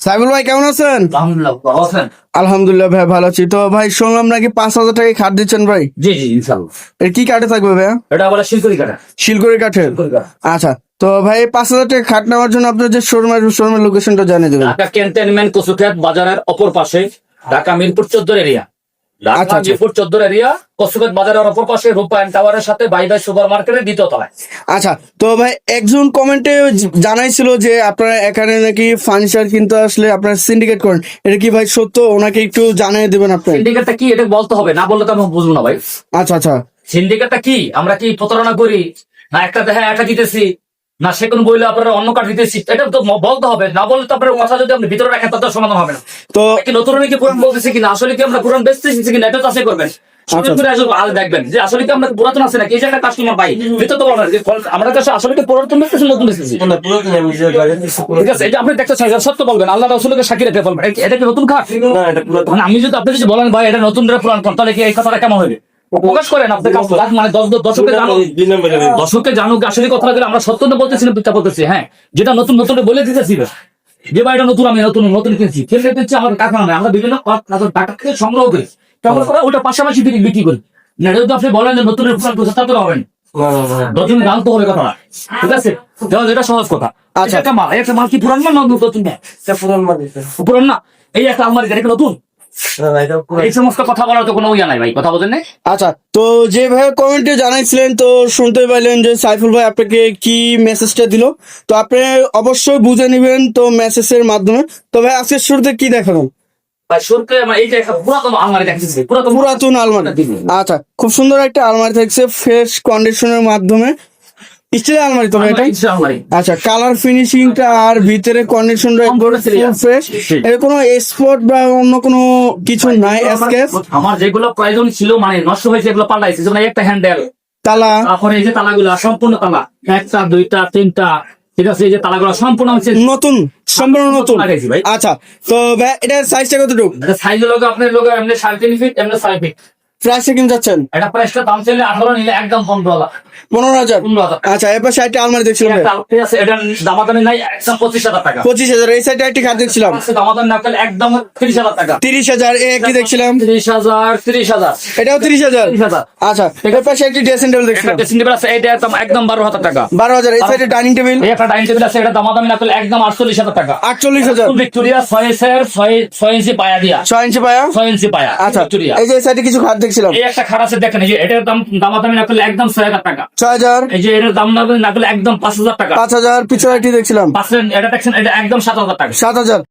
সাইফুল ভাই কেমন আছেন? আলহামদুলিল্লাহ, ভালো আছেন? আলহামদুলিল্লাহ ভাই ভালো আছি। তো ভাই শুনলাম নাকি 5,000 টাকা খাট দিচ্ছেন ভাই? জি জি ইনশাআল্লাহ। এর কি কাঠে থাকবে ভাইয়া? এটা বলে শিলকুড়ি কাটা। শিলগুড়ি কাঠের। শিলকুড়ি কাটা। আচ্ছা, তো ভাই 5,000 টাকা খাট নেওয়ার জন্য আপনার যে শোরুমের লোকেশনটা জানিয়ে দেবেন। ঢাকা ক্যান্টনমেন্ট কচুক্ষেত বাজারের অপর পাশে, ঢাকা মিরপুর 14 এরিয়া। ঢাকা আচ্ছা, আচ্ছা। মিরপুর 14 এরিয়া, কচুক্ষেত বাজারের অপর পাশে রূপায়ণ টাওয়ারের সাথে বাই বাই সুপার মার্কেটের দ্বিতীয় তলায়। আচ্ছা, তো ভাই একজন কমেন্টে জানাইছিল যে আপনারা এখানে নাকি ফার্নিচার কিনতে আসলে আপনারা সিন্ডিকেট করেন, এটা কি ভাই সত্য? ওনাকে একটু জানিয়ে দেবেন আপনি। সিন্ডিকেটটা কি এটা বলতে হবে, না বললে তো আমি বুঝবো না ভাই। আচ্ছা আচ্ছা, সিন্ডিকেটটা কি? আমরা কি প্রতারণা করি, না একটা দেখে একটা দিতেছি, না সে কোন বইলে আপনারা অন্য কাঠ দিতেছি, এটা তো বলতে হবে। না বললে তো আপনার কথা যদি আপনি ভিতরে রাখেন তাতে সমাধান হবে না। তো কি নতুন কি পুরান বলতেছি কিনা, আসলে কি আমরা পুরান বেচতেছি কিনা, এটা চাষে করবেন। সুযোগ করে আজ দেখবেন যে আসলে কি আমরা পুরাতন আছে নাকি, এই যে একটা কাস্টমার পাই ভিতর তো বলবেন যে আমরা কাছে আসলে কি পুরাতন বেচতেছি নতুন বেচতেছি, ঠিক আছে? এটা আপনি দেখতে চাই সত্য বলবেন, আল্লাহ রাসূলকে সাক্ষী রেখে বলবেন এটা কি নতুন খাট। মানে আমি যদি আপনি যদি বলেন ভাই এটা নতুন পুরান কোন, তাহলে কি এই কথাটা কেমন হবে? প্রকাশ করেন আপনি কাজ, মানে দর্শককে জানুক আসলে কথা বলে। আমরা সত্য বলতেছি না মিথ্যা বলতেছি? হ্যাঁ, যেটা নতুন নতুন বলে দিতেছি যে ভাই এটা নতুন, আমি নতুন নতুন কিনছি, ফেলে দিচ্ছি আমার টাকা নয়। আমরা বিভিন্ন টাকা থেকে সংগ্রহ করি, সংগ্রহ করে ওটা পাশাপাশি বিক্রি করি না। এটা যদি আপনি বলেন যে নতুন পুরান তা তো হবে না, নতুন জানতে হবে কথা, ঠিক আছে? এটা সহজ কথা। আচ্ছা, একটা মাল, একটা মাল কি পুরান মাল না নতুন? পুরান না, এই একটা আলমারি এটা নতুন। এই সমস্ত কথা বলার তো কোনো ইয়া নাই ভাই, কথা বলেন না। আচ্ছা, তো যে ভাই কমেন্টে জানাইছিলেন তো শুনতে পাইলেন যে সাইফুল ভাই আপনাকে কি মেসেজটা দিল, তো আপনি অবশ্যই বুঝে নেবেন তো মেসেজের মাধ্যমে। তো ভাই আজকে শুরুতে কি দেখাবেন? ভাই শুরুতে এই যে একটা পুরাতন আলমারি দেখতেছি, পুরাতন আলমারি। আচ্ছা, খুব সুন্দর একটা আলমারি থাকছে ফ্রেশ কন্ডিশনের মাধ্যমে, স্টিলের আলমারি তো ভাই এটা? আলমারি। আচ্ছা, কালার ফিনিশিংটা আর ভিতরে কন্ডিশনটা একদম ফ্রেশ, এর কোনো স্পট বা অন্য কোনো কিছু নাই স্কেচ? আমার যেগুলো প্রয়োজন ছিল মানে নষ্ট হয়েছে এগুলো পাল্টাইছি, যেমন একটা হ্যান্ডেল, তালা, তারপরে এই যে তালাগুলা সম্পূর্ণ তালা, একটা দুইটা তিনটা, ঠিক আছে? এই যে তালাগুলো সম্পূর্ণ হচ্ছে নতুন, সম্পূর্ণ নতুন লাগাইছি ভাই। আচ্ছা, তো ভাই এটার সাইজটা কতটুকু? সাইজের লোক আপনার লোক এমনি 3.5 ফিট, এমনি 6 ফিট। প্রাইসে কিনতে যাচ্ছেন? এটা প্রাইসটা দাম চাইলে 18, নিলে একদম 15,000। 15,000? 15,000। আচ্ছা, এরপর সাইডটা আলমারি দেখছিলাম ভাই। ঠিক আছে, এটা দামাদামি নাই, একদম 25,000 টাকা। 25,000। এই সাইডটা একটি খাট দেখছিলাম দামাদামি না করলে একদম 30,000 টাকা। 30,000। এই একটি দেখছিলাম 30,000। এটাও 30,000। 30,000। আচ্ছা, এটার পাশে একটি ড্রেসিং টেবিল দেখছিলাম ড্রেসিং টেবিল আছে, এটা একদম 12,000 টাকা। 12,000। এই সাইডে ডাইনিং টেবিল, এই একটা ডাইনিং টেবিল আছে, এটা দামাদামি না করলে একদম 48,000 টাকা। 48,000। ভিক্টোরিয়া 6 ইঞ্চি পায়া দিয়া, 6 ইঞ্চি পায়া। 6 ইঞ্চি পায়া। আচ্ছা, ভিক্টোরিয়া। এই যে এই সাইডে কিছু খাট দেখছিলাম এই একটা খাট আছে, দেখেন এই যে এটার দামাদামি না করলে একদম 6,000 টাকা। 6,000। এই যে এটার দাম না করলে একদম 5,000 টাকা। 5,000। পিছনে একটি দেখছিলাম পাশের এটা দেখছেন, এটা একদম 7,000 টাকা। 7,000।